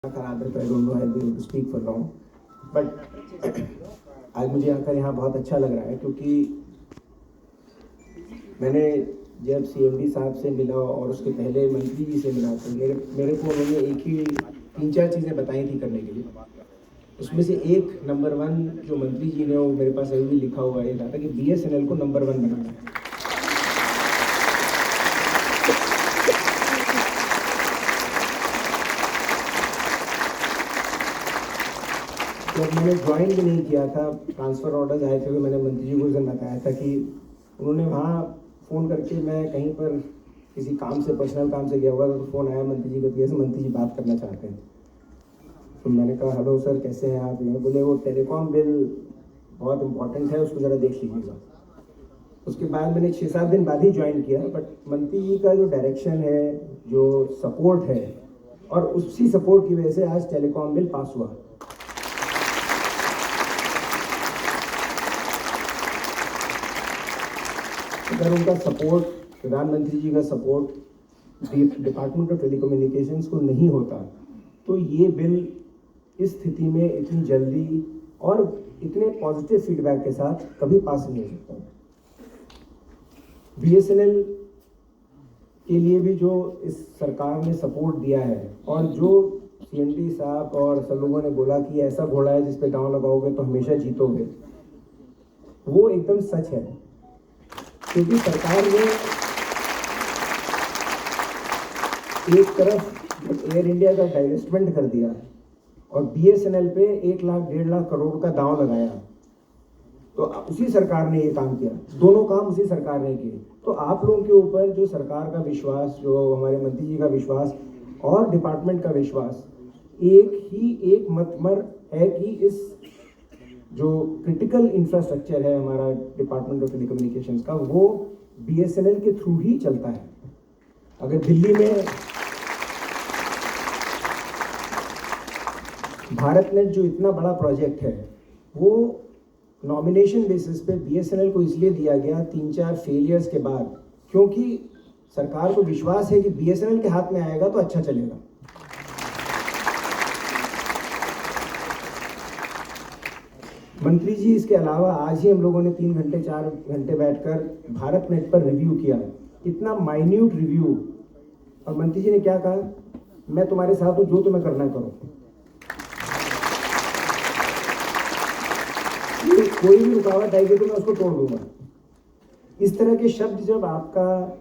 खराब है तो I don't know I will speak for long, but आज मुझे आकर यहाँ बहुत अच्छा लग रहा है क्योंकि मैंने जब सीएमडी साहब से मिला और उसके पहले मंत्री जी से मिला तो मेरे को उन्होंने एक ही 3-4 चीज़ें बताई थी करने के लिए। उसमें से एक नंबर 1 जो मंत्री जी ने वो मेरे पास अभी भी लिखा हुआ है था कि BSNL को नंबर 1 बनाना है। जब मैंने ज्वाइन भी नहीं किया था, ट्रांसफ़र ऑर्डर्स आए थे तो मैंने मंत्री जी को उस दिन बताया था कि उन्होंने वहाँ फ़ोन करके, मैं कहीं पर किसी काम से, पर्सनल काम से गया हुआ तो फ़ोन आया मंत्री जी का, कैसे मंत्री जी बात करना चाहते हैं। तो मैंने कहा हेलो सर कैसे हैं आप। ये बोले वो टेलीकॉम बिल बहुत इम्पोर्टेंट है, उसको ज़रा देख लीजिएगा। उसके बाद मैंने 6-7 दिन बाद ही ज्वाइन किया, बट मंत्री जी का जो डायरेक्शन है, जो सपोर्ट है, और उसी सपोर्ट की वजह से आज टेलीकॉम बिल पास हुआ। अगर उनका सपोर्ट, प्रधानमंत्री जी का सपोर्ट डिपार्टमेंट ऑफ टेलीकम्युनिकेशंस को नहीं होता तो ये बिल इस स्थिति में इतनी जल्दी और इतने पॉजिटिव फीडबैक के साथ कभी पास नहीं हो सकता। BSNL के लिए भी जो इस सरकार ने सपोर्ट दिया है और जो CMD साहब और सब लोगों ने बोला कि ऐसा घोड़ा है जिस पे दांव लगाओगे तो हमेशा जीतोगे, वो एकदम सच है। क्योंकि सरकार ने एक तरफ एयर इंडिया का डाइवेस्टमेंट कर दिया और BSNL पे 1 लाख 1.5 लाख करोड़ का दांव लगाया, तो उसी सरकार ने ये काम किया, दोनों काम उसी सरकार ने किए। तो आप लोगों के ऊपर जो सरकार का विश्वास, जो हमारे मंत्री जी का विश्वास और डिपार्टमेंट का विश्वास एक मतमर है कि इस जो क्रिटिकल इंफ्रास्ट्रक्चर है हमारा डिपार्टमेंट ऑफ टेलीकम्युनिकेशंस का, वो BSNL के थ्रू ही चलता है। अगर दिल्ली में भारतनेट जो इतना बड़ा प्रोजेक्ट है, वो नॉमिनेशन बेसिस पे BSNL को इसलिए दिया गया 3-4 फेलियर्स के बाद, क्योंकि सरकार को विश्वास है कि BSNL के हाथ में आएगा तो अच्छा चलेगा। मंत्री जी, इसके अलावा आज ही हम लोगों ने 3 घंटे 4 घंटे बैठकर भारतनेट पर रिव्यू किया, इतना माइन्यूट रिव्यू। और मंत्री जी ने क्या कहा, मैं तुम्हारे साथ हूँ, जो तुम्हें करना करो, कोई भी रुकावट आएगी तो मैं उसको तोड़ दूंगा। इस तरह के शब्द जब आपका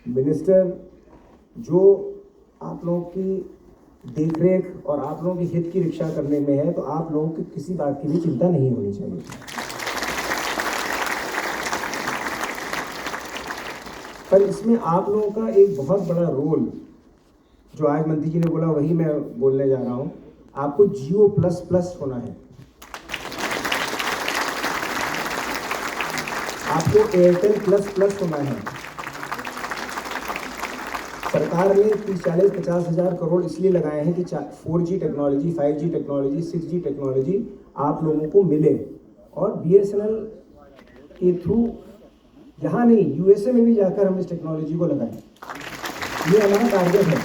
मिनिस्टर, जो आप लोगों की देखरेख और आप लोगों के हित की रक्षा करने में है, तो आप लोगों की किसी बात की भी चिंता नहीं होनी चाहिए। पर इसमें आप लोगों का एक बहुत बड़ा रोल, जो आज मंत्री जी ने बोला वही मैं बोलने जा रहा हूं, आपको Jio++ होना है, आपको Airtel++ होना है। सरकार ने 30-40-50 हज़ार करोड़ इसलिए लगाए हैं कि 4G technology, 5G technology, 6G technology आप लोगों को मिले, और BSNL के थ्रू यहाँ नहीं, USA में भी जाकर हम इस टेक्नोलॉजी को लगाएं। ये हमारा टारगेट है।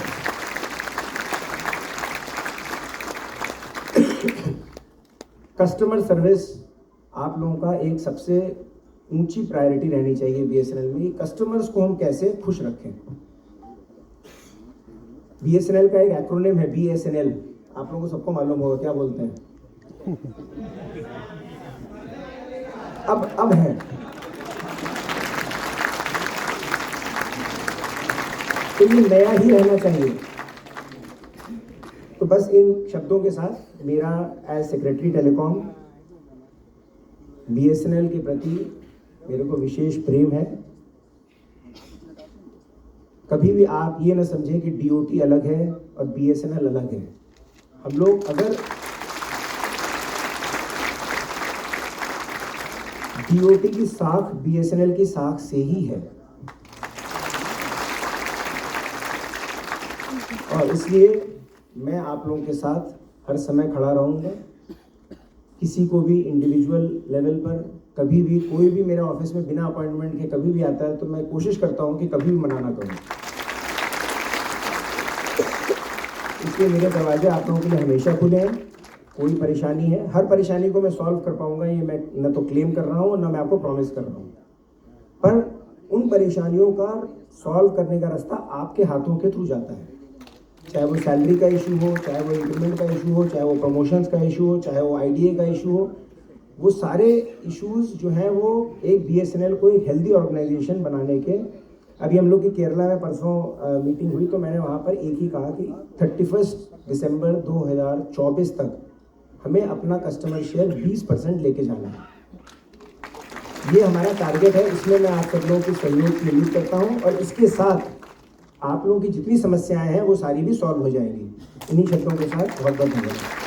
कस्टमर सर्विस आप लोगों का एक सबसे ऊंची प्रायोरिटी रहनी चाहिए BSNL में। कस्टमर्स को हम कैसे खुश रखें। BSNL का एक एक्रोनिम है BSNL, आप लोगों को सबको मालूम होगा, क्या बोलते हैं? अब है, तो ये नया ही रहना चाहिए। तो बस इन शब्दों के साथ मेरा एज सेक्रेटरी टेलीकॉम BSNL के प्रति मेरे को विशेष प्रेम है। कभी भी आप ये ना समझें कि DOT अलग है और BSNL अलग है। हम लोग अगर DOT की साख BSNL की साख से ही है, और इसलिए मैं आप लोगों के साथ हर समय खड़ा रहूँगा। किसी को भी इंडिविजुअल लेवल पर कभी भी, कोई भी मेरे ऑफिस में बिना अपॉइंटमेंट के कभी भी आता है तो मैं कोशिश करता हूँ कि कभी भी मना ना करूँ। इसलिए मेरे दरवाजे आप लोगों के लिए हमेशा खुले हैं। कोई परेशानी है, हर परेशानी को मैं सॉल्व कर पाऊंगा, ये मैं न तो क्लेम कर रहा हूँ, न मैं आपको प्रॉमिस कर रहा हूँ, पर उन परेशानियों का सॉल्व करने का रास्ता आपके हाथों के थ्रू जाता है। चाहे वो सैलरी का इशू हो, चाहे वो इंक्रीमेंट का इशू हो, चाहे वो प्रमोशंस का इशू हो, चाहे वो आईडीए का इशू हो, वो सारे इश्यूज जो हैं वो एक बीएसएनएल को एक हेल्दी ऑर्गेनाइजेशन बनाने के। अभी हम लोग की केरला में परसों मीटिंग हुई, तो मैंने वहाँ पर एक ही कहा कि 31 दिसंबर 2024 तक हमें अपना कस्टमर शेयर 20% लेके जाना है। ये हमारा टारगेट है। इसमें मैं आप सब लोगों की सहयोग की उम्मीद करता हूँ, और इसके साथ आप लोगों की जितनी समस्याएं हैं वो सारी भी सॉल्व हो जाएंगी। इन्हीं शब्दों के साथ बहुत बहुत धन्यवाद।